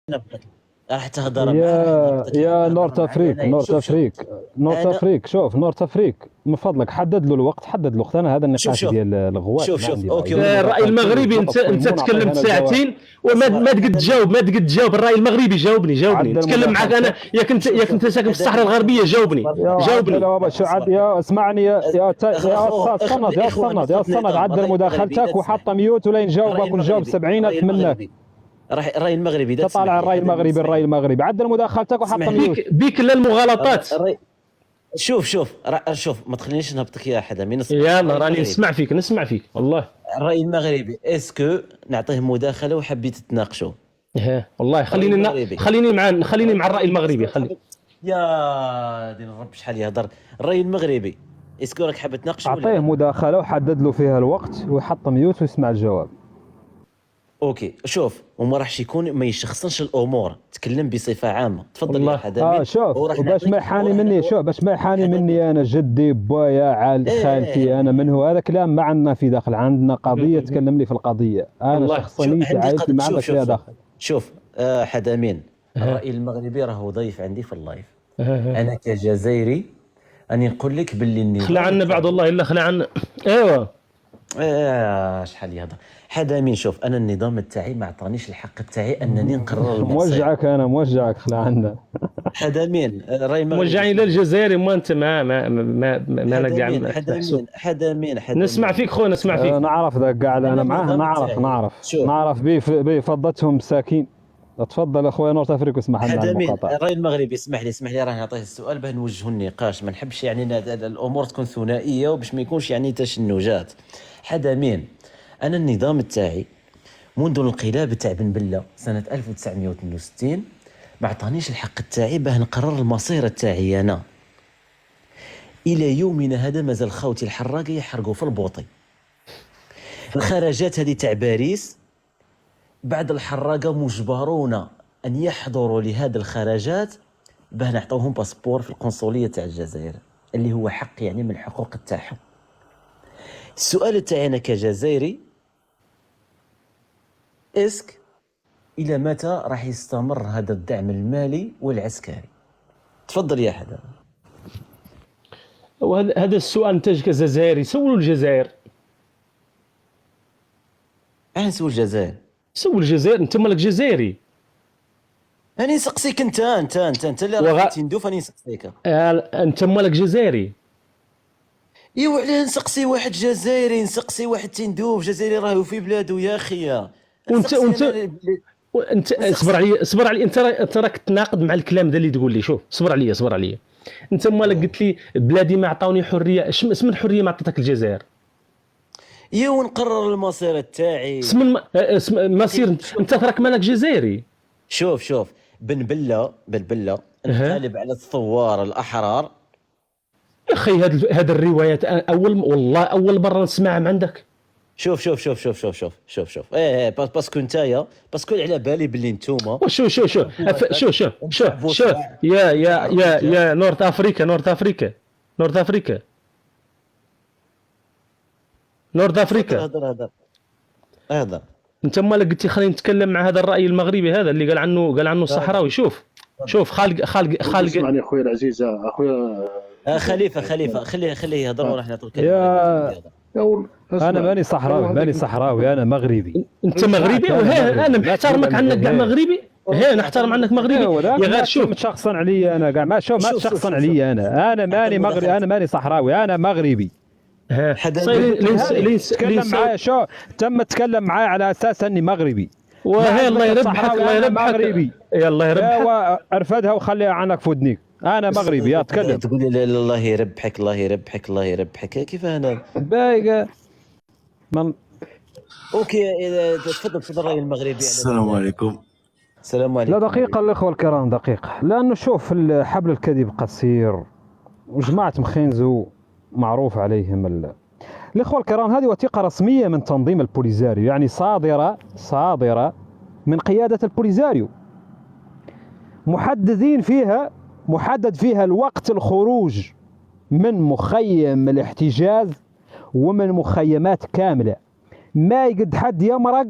نبقى راح تهضر معاه، راح يا نبقى يا تهضر نورت معايا افريك انايا. نورت شوف افريك نورت انا افريك شوف نورت افريك من فضلك حدد له الوقت، حدد الوقت. انا هذا شوف النقاش شوف ديال الغوات شوف ما شوف عندي اوكي يدير الرأي مداخلته المغربي ويتضبط انت ويمون نعطيه تكلمت انا الجواب. ساعتين وما اصبر ما تقد حدا تجاوب، ما تقد تجاوب. الرأي المغربي جاوبني عدل نتكلم معك انا. مداخلتك. يا شوف كنت ساكن في حدا الصحراء مين الغربية، اصبر يا عدل حدامين. يا لا شو اصبر يا اسمعني يا اخو استاذ صند يا اخوان صند يا نقطة صند نظام. عدل الرأي المغربي لا مداخلتك تسمح. وحط ميوت ولا الرأي نجاوبك ونجاوب المغربي سبعينات منك. الرأي المغربي لا تطالع تسمح لي الراي حدا المغربي يسمح الراي لي. المغربي عدل مداخلتك وحط اسمح لي. ميوت. بيك لا المغالطات. الرأي شوف ما تخلينيش نهبطك يا حدا من يلا الرأي راني المغربي. نسمع فيك والله. الرأي المغربي اسكو نعطيه مداخلة وحبيت تناقشوا؟ والله الرأي المغربي. خليني مع الرأي المغربي. يا دين الرب شحال يهضر. الرأي المغربي اسكو راك حاب تناقشوا ولا اعطيه لا؟ مداخله وحدد له فيها الوقت ويحط ميوت ويسمع الجواب. اوكي شوف، وما راحش يكون ما يشخصنش الامور، تكلم بصفه عامه. تفضل والله. يا حدا. شوف باش ما يحاني مني، شوف باش ما يحاني مني انا جدي بايا خالتي انا منه، هذا كلام ما عندنا في داخل. عندنا قضيه تكلم لي في القضيه. انا والله. شخصنيتي عائلتي ما عندك فيها داخل. شوف حدا مين الرأي المغربي راهو ضيف عندي في اللايف. انا كجزائري اني نقول لك باللي النظام خلع عنا بعد الله الا خلع عنا. ايوا شحال يهضر حدا مين. شوف انا النظام تاعي ما عطانيش الحق تاعي انني نقرر المصير. موجعك خلع عنا. حدا مين الراي المغربي موجعني للجزائر. ما انت ما انا كاع حدا مين نسمع فيك خويا، نسمع فيك. نعرف ذاك كاع انا معاه. نعرف بيه فضتهم مساكين. تفضل اخويا نورت افريك واسمح لنا على المقاطعه. الراي المغربي اسمح لي راه نعطيه السؤال باه نوجهوا النقاش. ما نحبش يعني الامور تكون ثنائيه وباش ما يكونش يعني تشنجات. حدا مين انا النظام تاعي منذ الانقلاب تاع بن بله سنه 1962 ما عطانيش الحق تاعي باه نقرر المصير تاعي انا. الى يومنا هذا مازال خوتي الحراقه يحرقوا في البوطي. الخرجات هذه تاع باريس بعد الحراقه مجبرون ان يحضروا لهذه الخرجات باه نعطوهم باسبور في القنصليه تاع الجزائر اللي هو حق يعني من الحقوق تاعهم. السؤال تاعي انا كجزائري اسك الى متى راح يستمر هذا الدعم المالي والعسكري؟ تفضل يا حدا. وهذا السؤال انت كجزائري سولوا الجزائر. انا نسول الجزائر. سول الجزائر انت مالك جزائري. انا نسقسيك انت اللي راك تندوف. انا نسقسيك انت مالك جزائري. ايوا علاه نسقسي واحد جزائري نسقسي واحد تندوف جزائري راهو في بلاده يا اخي. وانت اصبر علي انت راك تناقض مع الكلام ذا اللي تقول لي. شوف صبر عليا. انت مالك قلت لي بلادي ما عطاوني حريه. اسم الحريه ما عطاتك الجزائر؟ ايوا نقرر المصير تاعي. اسم المصير انت راك مالك جزائري. شوف بن بله انقلب على الثوار الاحرار. يا اخي هاد الروايات والله اول مره نسمعها من عندك. شوف باسكو نتايا باسكو على بالي باللي نتوما شوف يا نورت افريكا هذا انت مالك قلتي خلينا نتكلم مع هذا الراي المغربي هذا اللي قال عنه الصحراوي. شوف خالق اسمعني اخويا العزيز اخويا خليفه خليه يهضر وراح نعطيك انا ماني صحراوي انا مغربي. انت مغربي انا محترمك عنك كاع مغربي. نحترم عنك مغربي يا غير. شوف تشخصن عليا انا كاع ما تشخصن عليا انا ماني مغربي. انا ماني صحراوي انا مغربي. تكلم معايا تكلم معايا على اساس اني مغربي. الله يربحك مغربي. الله يربحك. ارفدها وخليها عنك في ودنيك. انا مغربي. يا تكلم تقول لي الله يربحك كيف انا بايقه اوكي تفضل الراي المغربي. السلام عليكم. لا دقيقه الاخوه الكرام دقيقه. لانه شوف حبل الكذب قصير وجماعه مخينزو معروف عليهم الاخوه الكرام. هذه وثيقه رسميه من تنظيم البوليزاريو يعني صادره من قياده البوليزاريو. محدد فيها الوقت الخروج من مخيم الاحتجاز ومن مخيمات كاملة. ما يقد حد يمرق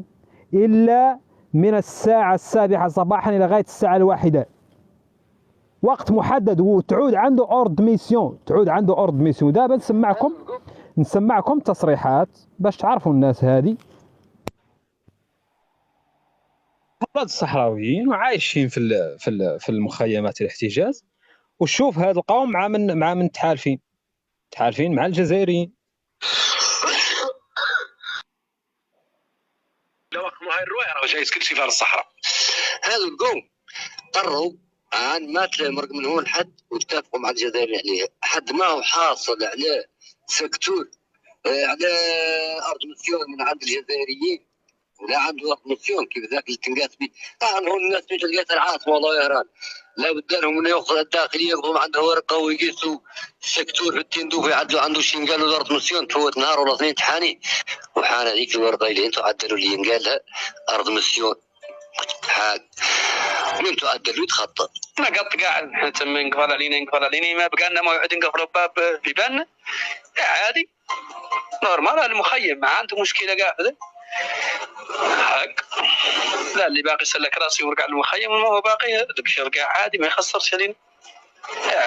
إلا من الساعة 7 صباحا إلى غاية الساعة 1، وقت محدد، وتعود عنده أورد ميسيون، دابا نسمعكم تصريحات باش تعرفوا الناس هذه. هاد الصحراويين وعايشين في المخيمات الاحتجاز، وشوف هذا القوم مع من تحالفين مع الجزائريين. لو هاي الروايه راه جايز كل شيء في الصحراء. هذا القوم قرروا عن ما تمرق من هون حد واتفقوا مع الجزائريين عليه، حد ما هو حاصل على سكتور على ارض مسيون من عند الجزائريين، ولا عنده ارض مسيون كيف ذاك اللي تنقاس به. طبعا هون الناس مش تلقى العاصمه والله يهران، لا بد لهم انه ياخذ الداخليه يقوم عنده ورقه ويقيسوا السكتور في التندوف، يعدلوا عنده شي قالوا ارض مسيون تفوت نهار ولا اثنين تحاني، وحان هذيك الورقه اللي انتم عدلوا اللي ينقالها ارض مسيون حال من تعدل ويتخطى. ما قط قاعد تم نقفل علينا ما بقى لنا موعد نقفل الباب في بالنا عادي نورمال. المخيم ما عنده مشكله قاعده حق، لا اللي باقي سلك راسي ورجع المخيم وما هو باقي بشرقة عادي ما يخسرش علينا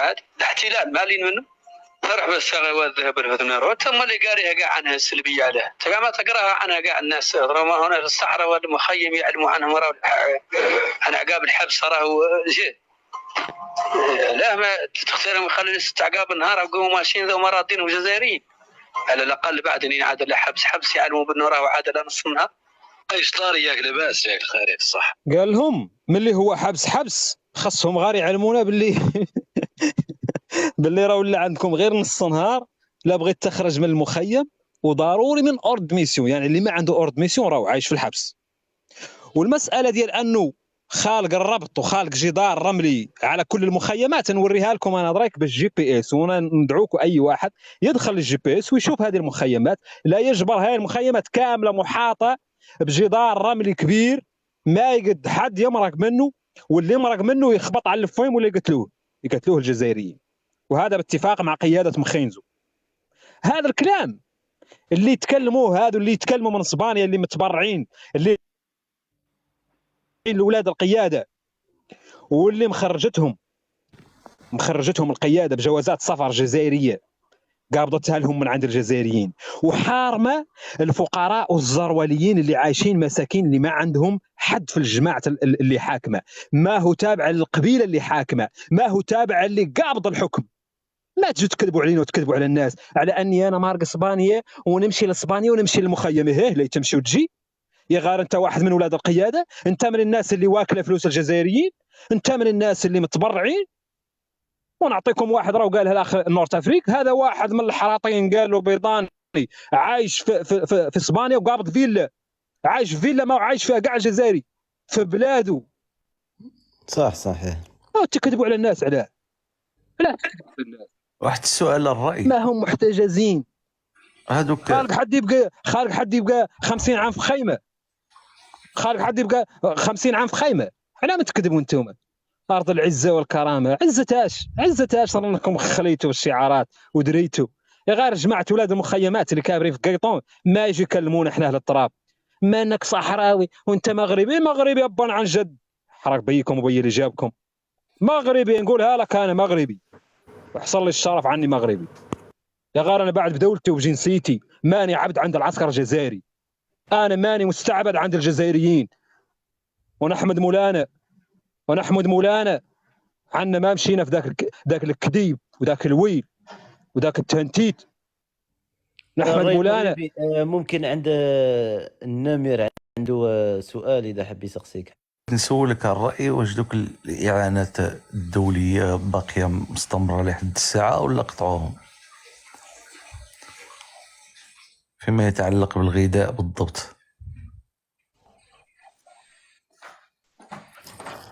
عادي. الاحتلال مالين منه فرح بس والذهب الهذنار ثم اللي قاريها قاع عنها السلبيه عليها تقع ما تقراها عنها قاع الناس رغم هنا في الصحراء والمخيم يعلموا عنهم عن عقاب الحبس راه جه لا ما تختارهم يخلي 6 عقاب النهار وقوموا ماشيين ذو مرادين وجزائريين على الاقل بعد ان عاد له حبس يعلموا بالنور راه عاد له نص النهار. ايش صار ياك لاباس ياك خير صح. قال لهم ملي هو حبس خصهم غير يعلمونا باللي باللي راه ولا عندكم غير نص نهار لا بغيت تخرج من المخيم وضروري من اورد ميسيون، يعني اللي ما عنده اورد ميسيون راه عايش في الحبس. والمساله ديال انه خالق الربط وخالق جدار رملي على كل المخيمات نوريها لكم انا درايك بالجي بي اس، وندعوكم اي واحد يدخل الجي بي اس ويشوف هذه المخيمات. لا يجبر هاي المخيمات كامله محاطه بجدار رملي كبير ما يقد حد يمرق منه، واللي يمرق منه يخبط على الفويم ولا يقتلوه الجزائريين، وهذا باتفاق مع قياده مخينزو. هذا الكلام اللي يتكلموه هذو اللي يتكلموا من اسبانيا اللي متبرعين اللي الاولاد القياده واللي مخرجتهم القياده بجوازات سفر جزائريه قابضتها لهم من عند الجزائريين، وحارمه الفقراء والزروليين اللي عايشين مساكين اللي ما عندهم حد في الجماعه اللي حاكمه، ما هو تابع للقبيله اللي حاكمه، ما هو تابع اللي قابض الحكم. ما تجوا تكذبوا علينا وتكذبوا على الناس على اني انا مارق اسبانيا ونمشي لاسبانيا ونمشي للمخيم. لا تمشي وتجي يا غار، انت واحد من اولاد القياده، انت من الناس اللي واكله فلوس الجزائريين، انت من الناس اللي متبرعين. ونعطيكم واحد راه قالها الاخ نورت افريك، هذا واحد من الحراطين قال له بيضاني عايش في اسبانيا وقابض فيلا، عايش في فيلا ما عايش فيها كاع الجزائري في بلاده. صحيح. تكذبوا على الناس علاه؟ لا تكذبوا على الناس. واحد السؤال للرأي، ما هم محتجزين هذوك خالق حد يبقى 50 عام في خيمه، خالق حد يبقى 50 عام في خيمه. على ما تكذبوا انتم؟ ارض العزه والكرامه، عزتاش صار لكم خليتوا الشعارات ودريتوا يا غير جماعه ولاد المخيمات اللي كابرين في قيطون ما يجي يكلمونا احنا اهل التراب، ما انك صحراوي وانت مغربي ابا عن جد، حرق بيكم وبي اللي جابكم مغربي، نقولها لك انا مغربي وحصل لي الشرف عني مغربي يا غير. انا بعد بدولتي وبجنسيتي ماني عبد عند العسكر الجزائري، انا ماني مستعبد عند الجزائريين. ونحمد مولانا عنا ما مشينا في ذاك الكذيب وذاك الويل وذاك التنتيت. نحمد مولانا. ممكن عند النمر عنده سؤال اذا حب يسقسيك. نسولك عن الرأي، واش دوك الإعانات الدولية باقية مستمرة لحد الساعة ولا قطعوهم فيما يتعلق بالغذاء بالضبط؟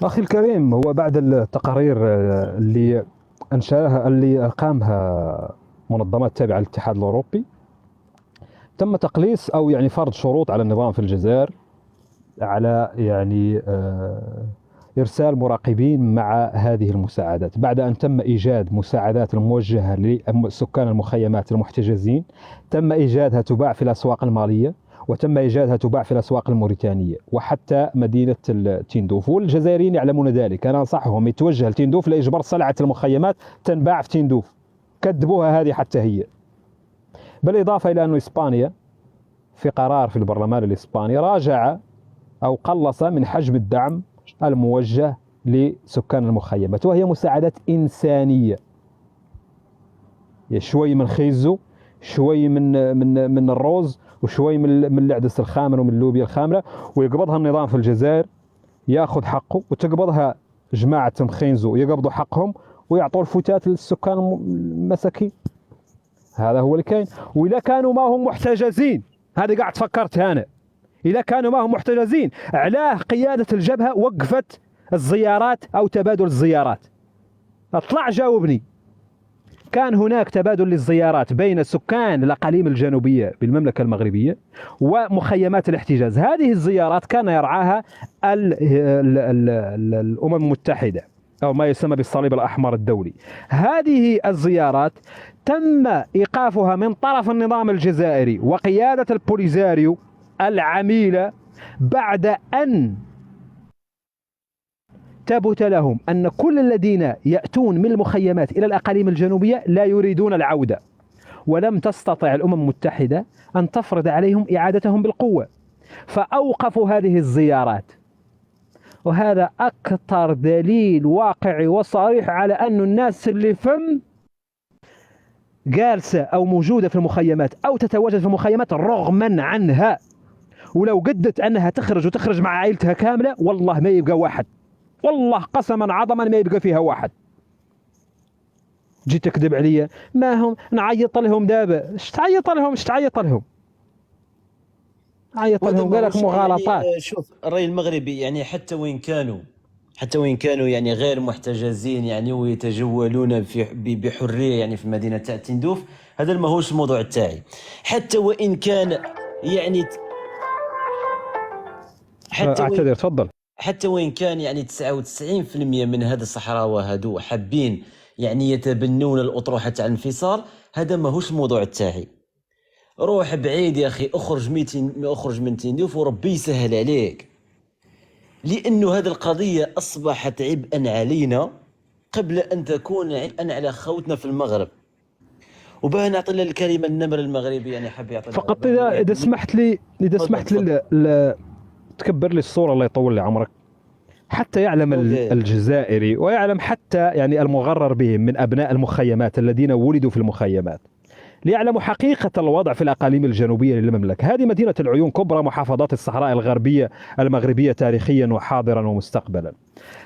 أخي الكريم، هو بعد التقارير اللي أنشأها اللي أقامها منظمات تابعة للاتحاد الأوروبي، تم تقليص أو يعني فرض شروط على النظام في الجزائر على يعني إرسال مراقبين مع هذه المساعدات، بعد أن تم إيجاد مساعدات الموجهة لسكان المخيمات المحتجزين، تم إيجادها تباع في الأسواق المالية وتم إيجادها تباع في الأسواق الموريتانية وحتى مدينة تندوف، والجزائريين يعلمون ذلك. أنا أنصحهم يتوجه لتندوف لإجبار سلعة المخيمات تنباع في تندوف، كذبوها هذه حتى هي. بالإضافة إلى أن إسبانيا في قرار في البرلمان الإسباني راجع أو قلص من حجم الدعم الموجه لسكان المخيمات، وهي مساعدات إنسانية، شوي من خيزو، شوي من الروز، وشوي من العدس الخامر ومن اللوبيا الخامرة، ويقبضها النظام في الجزائر ياخذ حقه، وتقبضها جماعة مخينزو يقبضوا حقهم ويعطوا الفتات للسكان المساكين. هذا هو اللي كاين. وإذا كانوا ما هم محتجزين، هذه قاعد فكرت أنا، إذا كانوا ما هم محتجزين علاه قيادة الجبهة وقفت الزيارات أو تبادل الزيارات؟ اطلع جاوبني. كان هناك تبادل للزيارات بين سكان الأقاليم الجنوبية بالمملكة المغربية ومخيمات الاحتجاز. هذه الزيارات كان يرعاها الأمم المتحدة أو ما يسمى بالصليب الأحمر الدولي. هذه الزيارات تم إيقافها من طرف النظام الجزائري وقيادة البوليزاريو العميلة بعد أن ثبت لهم أن كل الذين يأتون من المخيمات إلى الأقاليم الجنوبية لا يريدون العودة، ولم تستطع الأمم المتحدة أن تفرض عليهم إعادتهم بالقوة، فأوقفوا هذه الزيارات. وهذا أكثر دليل واقعي وصريح على أن الناس اللي جالسة أو موجودة في المخيمات أو تتواجد في المخيمات رغما عنها، ولو قدت أنها تخرج وتخرج مع عائلتها كاملة والله ما يبقى واحد، والله قسما عظما ما يبقى فيها واحد. جيت تكذب عليا، ما هم نعيط لهم دابا؟ اش تعيط لهم؟ اش تعيط لهم؟ عيط لهم قال لك مغالطات. يعني شوف الرأي المغربي يعني حتى وين كانوا يعني غير محتجزين يعني ويتجولون بحرية يعني في مدينة تاع تندوف، هذا ماهوش الموضوع تاعي. حتى وإن كان يعني اعتذر تفضل. حتى وين كان يعني 99% من هذا الصحراوة هادو حابين يعني يتبنون الأطروحة تاع الانفصال، هذا ماهوش الموضوع تاعي. روح بعيد يا أخي، اخرج من تندوف وربي يسهل عليك، لأنه هذه القضية أصبحت عبئا علينا قبل أن تكون عبئا على خوتنا في المغرب. وباه نعطي له الكلمة النمر المغربي يعني حاب يعطي فقط إذا سمحت لي تكبر لي الصورة الله يطول لي عمرك، حتى يعلم الجزائري ويعلم حتى يعني المغرر بهم من أبناء المخيمات الذين ولدوا في المخيمات، ليعلموا حقيقة الوضع في الأقاليم الجنوبية للمملكة. هذه مدينة العيون، كبرى محافظات الصحراء الغربية المغربية تاريخيا وحاضرا ومستقبلا.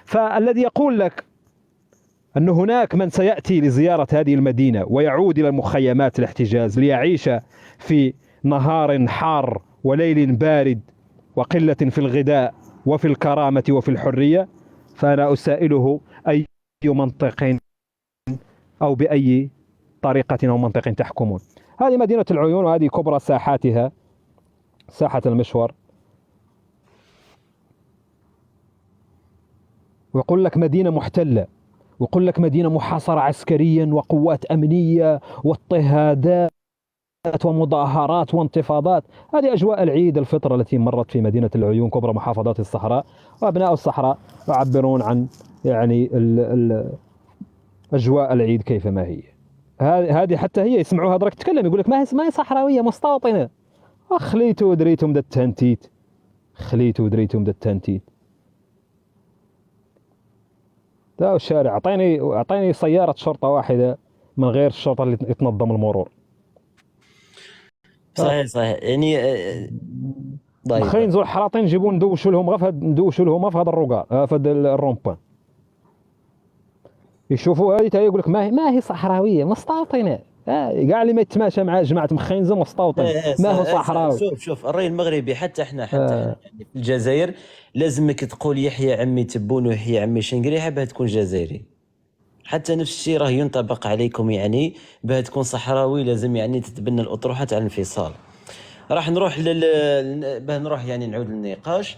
فالذي يقول لك أن هناك من سيأتي لزيارة هذه المدينة ويعود إلى المخيمات الاحتجاز ليعيش في نهار حار وليل بارد وقلة في الغذاء وفي الكرامة وفي الحرية، فأنا أسائله أي منطق أو بأي طريقة أو منطق تحكمون؟ هذه مدينة العيون، وهذه كبرى ساحاتها ساحة المشور. ويقول لك مدينة محتلة، ويقول لك مدينة محاصرة عسكريا وقوات أمنية واضطهادات ومظاهرات وانتفاضات. هذه أجواء العيد الفطر التي مرت في مدينة العيون كبرى محافظات الصحراء. وأبناء الصحراء يعبرون عن يعني أجواء العيد كيفما هي. هذه حتى هي يسمعوها درك تتكلم يقول لك ما هي صحراوية مستوطنة. خليتوا ودريتم دا التنتيت، خليتوا ودريتم دا التنتيت. دا الشارع أعطيني سيارة شرطة واحدة من غير الشرطة اللي تنظم المرور. صحيح يعني طيب خلينا نزول الحراطين نجيبون ندوشوا لهم في هذا الرقار في هذا الرومبان، يشوفوا هذه يقول لك ما هي صحراويه مستوطنه. كاع اللي ما يتماشى مع جماعه مخينزه مستوطن ما هو صحراوي. شوف الرأي المغربي حتى احنا يعني في الجزائر لازمك تقول يحيى عمي تبون ويحيى عمي شنقري باه تكون جزائري. حتى نفس الشيء راه ينطبق عليكم، يعني باه تكون صحراوي لازم يعني تتبنى الأطروحة تاع الانفصال. راح نروح باه نروح يعني نعود للنقاش.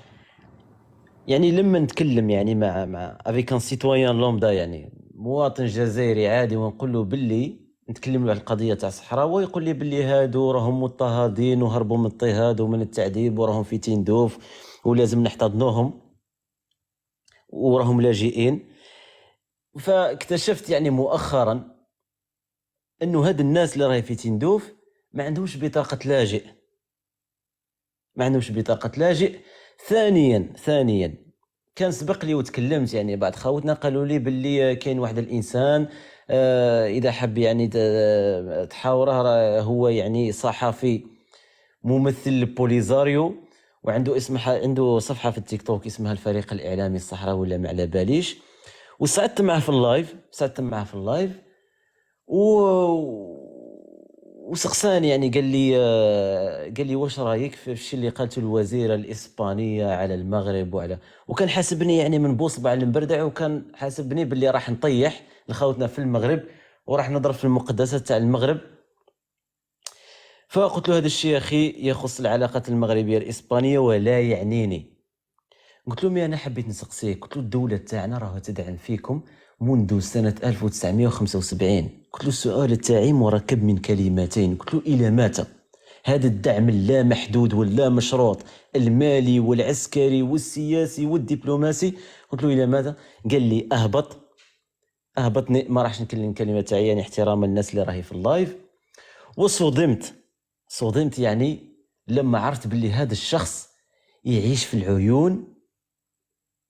يعني لما نتكلم يعني مع افيك ان سيتويان لومدا يعني مواطن جزائري عادي ونقول له باللي نتكلم على القضيه تاع الصحراء، ويقول لي باللي هادو راهم مضطهدين وهربوا من الاضطهاد ومن التعذيب وراهم في تندوف ولازم نحتضنوهم وراهم لاجئين. فاكتشفت يعني مؤخرا انه هاد الناس اللي راهي في تندوف ما عندهمش بطاقه لاجئ، ما عندهمش بطاقه لاجئ. ثانيا كان سبق لي وتكلمت يعني بعض خاوتنا قالوا لي باللي كاين واحد الانسان اذا حب يعني تحاوره هو يعني صحفي ممثل لبوليزاريو وعنده عنده صفحه في التيك توك اسمها الفريق الاعلامي الصحراوي ولا ما على باليش. وصعدت معه في اللايف وسقساني يعني قال لي واش رايك في الشيء اللي قالته الوزيره الاسبانيه على المغرب وكان حاسبني يعني من بوصبع المبردع، وكان حاسبني باللي راح نطيح لخوتنا في المغرب وراح نضرب في المقدسات تاع المغرب. فقلت له هذا الشيء يا اخي يخص العلاقات المغربيه الاسبانيه ولا يعنيني. قلت له انا حبيت نسقسيك، قلت له الدوله تاعنا راهو تدعم فيكم منذ سنه 1975. قلت له السؤال تاعي مركب من كلمتين، قلت له الى متى هذا الدعم اللا محدود واللا مشروط المالي والعسكري والسياسي والدبلوماسي؟ قلت له الى ماذا؟ قال لي اهبطني، ما راحش نكلم الكلمه تاعي يعني احتراما للناس اللي راهي في اللايف. وصدمت يعني لما عرفت باللي هذا الشخص يعيش في العيون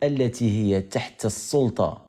التي هي تحت السلطة